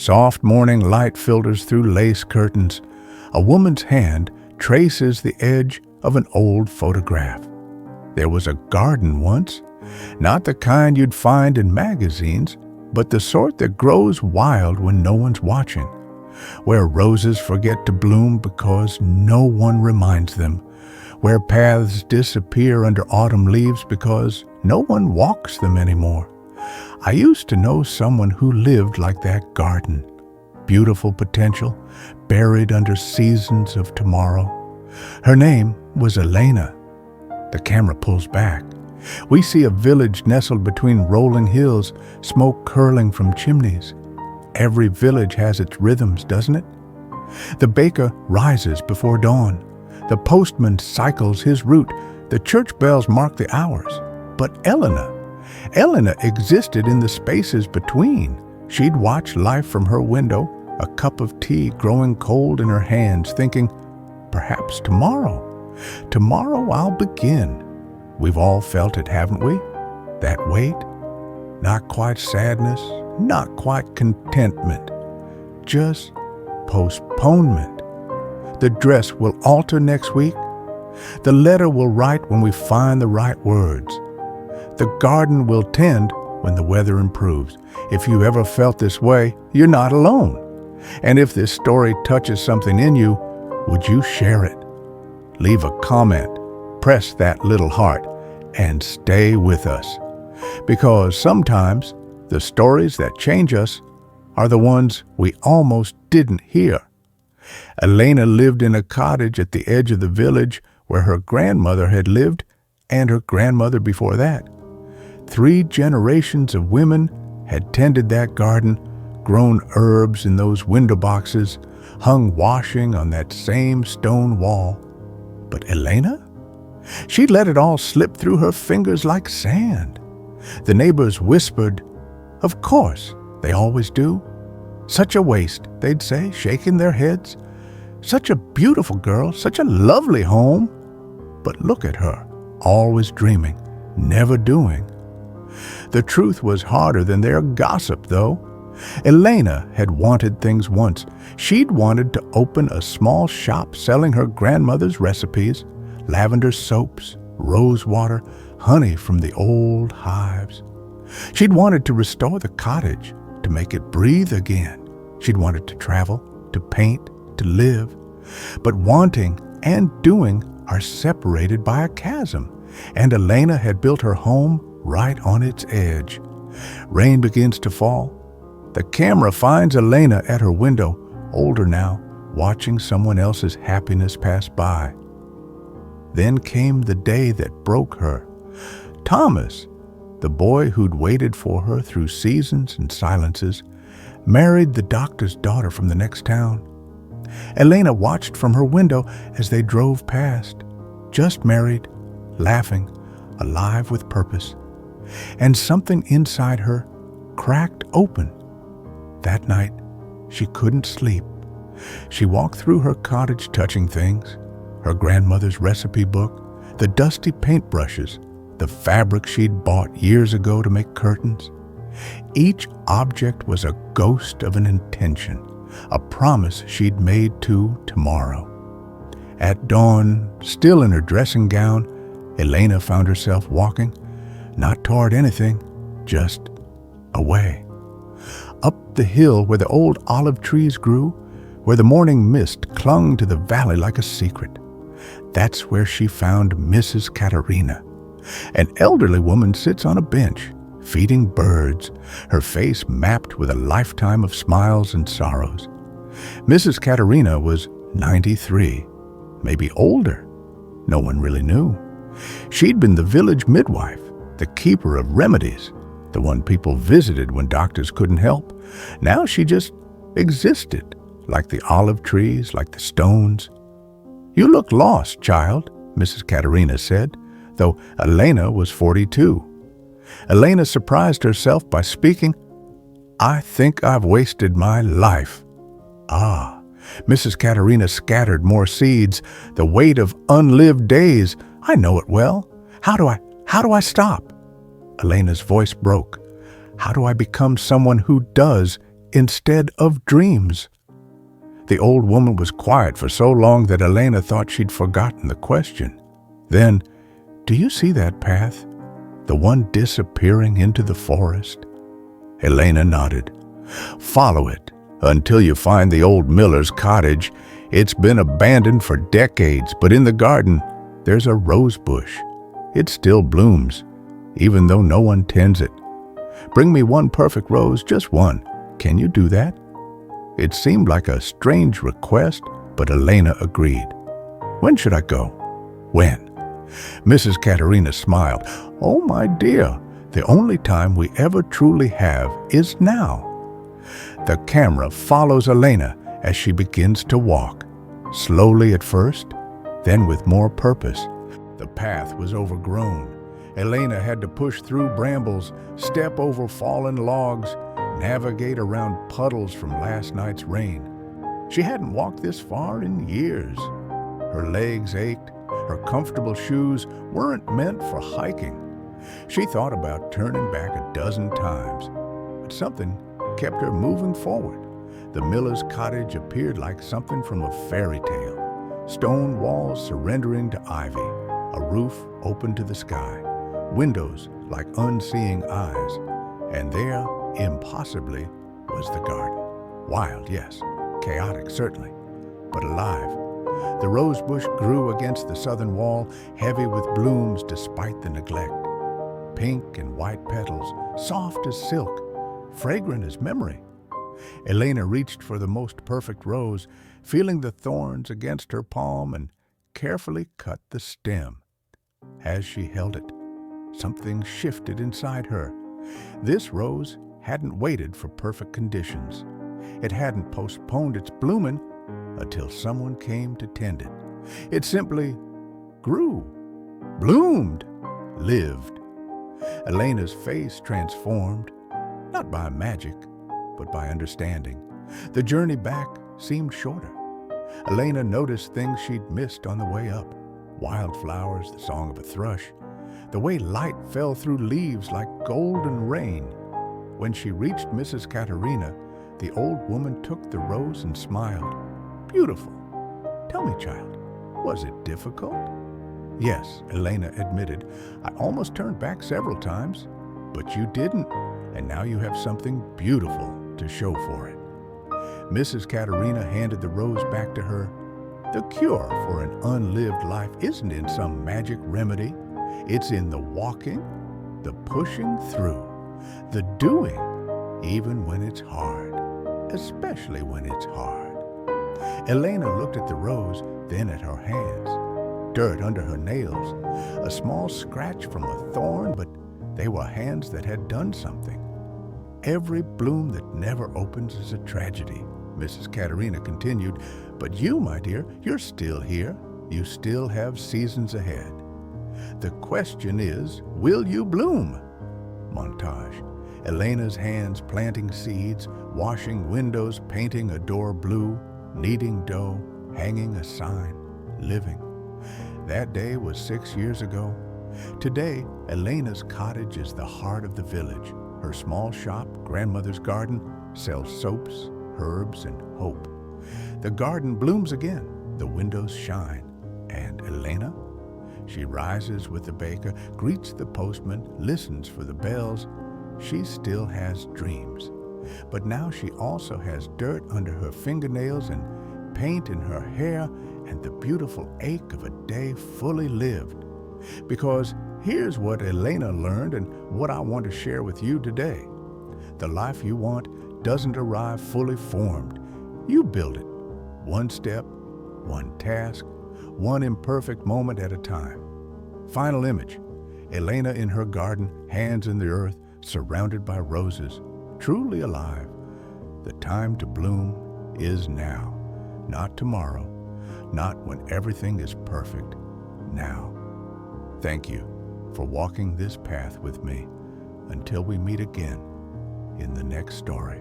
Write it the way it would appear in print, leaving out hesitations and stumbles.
Soft morning light filters through lace curtains. A woman's hand traces the edge of an old photograph. There was a garden once, not the kind you'd find in magazines, but the sort that grows wild when no one's watching, where roses forget to bloom because no one reminds them, where paths disappear under autumn leaves because no one walks them anymore. I used to know someone who lived like that garden. Beautiful potential, buried under seasons of tomorrow. Her name was Elena. The camera pulls back. We see a village nestled between rolling hills, smoke curling from chimneys. Every village has its rhythms, doesn't it? The baker rises before dawn. The postman cycles his route. The church bells mark the hours. But Elena existed in the spaces between. She'd watch life from her window, a cup of tea growing cold in her hands, thinking, perhaps tomorrow I'll begin. We've all felt it, haven't we? That weight? Not quite sadness, not quite contentment, just postponement. The dress will alter next week. The letter will write when we find the right words. The garden will tend when the weather improves. If you ever felt this way, you're not alone. And if this story touches something in you, would you share it? Leave a comment, press that little heart, and stay with us. Because sometimes the stories that change us are the ones we almost didn't hear. Elena lived in a cottage at the edge of the village where her grandmother had lived and her grandmother before that. 3 generations of women had tended that garden, grown herbs in those window boxes, hung washing on that same stone wall. But Elena? She let it all slip through her fingers like sand. The neighbors whispered, "Of course, they always do." "Such a waste," they'd say, shaking their heads. "Such a beautiful girl, such a lovely home." But look at her, always dreaming, never doing. The truth was harder than their gossip, though. Elena had wanted things once. She'd wanted to open a small shop selling her grandmother's recipes, lavender soaps, rose water, honey from the old hives. She'd wanted to restore the cottage, to make it breathe again. She'd wanted to travel, to paint, to live. But wanting and doing are separated by a chasm, and Elena had built her home right on its edge. Rain begins to fall. The camera finds Elena at her window, older now, watching someone else's happiness pass by. Then came the day that broke her. Thomas, the boy who'd waited for her through seasons and silences, married the doctor's daughter from the next town. Elena watched from her window as they drove past, just married, laughing, alive with purpose. And something inside her cracked open. That night, she couldn't sleep. She walked through her cottage touching things, her grandmother's recipe book, the dusty paintbrushes, the fabric she'd bought years ago to make curtains. Each object was a ghost of an intention, a promise she'd made to tomorrow. At dawn, still in her dressing gown, Elena found herself walking, not toward anything, just away. Up the hill where the old olive trees grew, where the morning mist clung to the valley like a secret. That's where she found Mrs. Katerina. An elderly woman sits on a bench, feeding birds, her face mapped with a lifetime of smiles and sorrows. Mrs. Katerina was 93, maybe older. No one really knew. She'd been the village midwife, the keeper of remedies, the one people visited when doctors couldn't help. Now she just existed, like the olive trees, like the stones. "You look lost, child," Mrs. Katerina said, though Elena was 42. Elena surprised herself by speaking, "I think I've wasted my life." Ah, Mrs. Katerina scattered more seeds, the weight of unlived days. "I know it well. How do I stop?" Elena's voice broke. "How do I become someone who does instead of dreams? The old woman was quiet for so long that Elena thought she'd forgotten the question. Then, "Do you see that path? The one disappearing into the forest?" Elena nodded. "Follow it until you find the old miller's cottage. It's been abandoned for decades, but in the garden, there's a rose bush. It still blooms, even though no one tends it. Bring me one perfect rose, just one. Can you do that?" It seemed like a strange request, but Elena agreed. "When should I go?" "When?" Mrs. Katerina smiled. "Oh, my dear, the only time we ever truly have is now." The camera follows Elena as she begins to walk, slowly at first, then with more purpose. The path was overgrown. Elena had to push through brambles, step over fallen logs, navigate around puddles from last night's rain. She hadn't walked this far in years. Her legs ached. Her comfortable shoes weren't meant for hiking. She thought about turning back a dozen times, but something kept her moving forward. The miller's cottage appeared like something from a fairy tale. Stone walls surrendering to ivy, a roof open to the sky, windows like unseeing eyes, and there, impossibly, was the garden. Wild, yes, chaotic certainly, but alive. The rose bush grew against the southern wall, heavy with blooms despite the neglect. Pink and white petals, soft as silk, fragrant as memory. Elena reached for the most perfect rose, feeling the thorns against her palm, and carefully cut the stem. As she held it, something shifted inside her. This rose hadn't waited for perfect conditions. It hadn't postponed its blooming until someone came to tend it. It simply grew, bloomed, lived. Elena's face transformed, not by magic, but by understanding. The journey back seemed shorter. Elena noticed things she'd missed on the way up. Wildflowers, the song of a thrush, the way light fell through leaves like golden rain. When she reached Mrs. Katerina, the old woman took the rose and smiled. "Beautiful. Tell me, child, was it difficult?" "Yes," Elena admitted. "I almost turned back several times, but you didn't, and now you have something beautiful to show for it." Mrs. Katerina handed the rose back to her. "The cure for an unlived life isn't in some magic remedy. It's in the walking, the pushing through, the doing, even when it's hard, especially when it's hard." Elena looked at the rose, then at her hands. Dirt under her nails, a small scratch from a thorn, but they were hands that had done something. "Every bloom that never opens is a tragedy," Mrs. Katerina continued. "But you, my dear, you're still here. You still have seasons ahead. The question is, will you bloom?" Montage. Elena's hands planting seeds, washing windows, painting a door blue, kneading dough, hanging a sign, living. That day was 6 years ago. Today, Elena's cottage is the heart of the village. Her small shop, Grandmother's Garden, sells soaps, herbs, and hope. The garden blooms again, the windows shine. And Elena? She rises with the baker, greets the postman, listens for the bells. She still has dreams. But now she also has dirt under her fingernails and paint in her hair and the beautiful ache of a day fully lived. Because here's what Elena learned and what I want to share with you today. The life you want doesn't arrive fully formed. You build it, one step, one task, one imperfect moment at a time. Final image, Elena in her garden, hands in the earth, surrounded by roses, truly alive. The time to bloom is now, not tomorrow, not when everything is perfect, now. Thank you for walking this path with me. Until we meet again in the next story.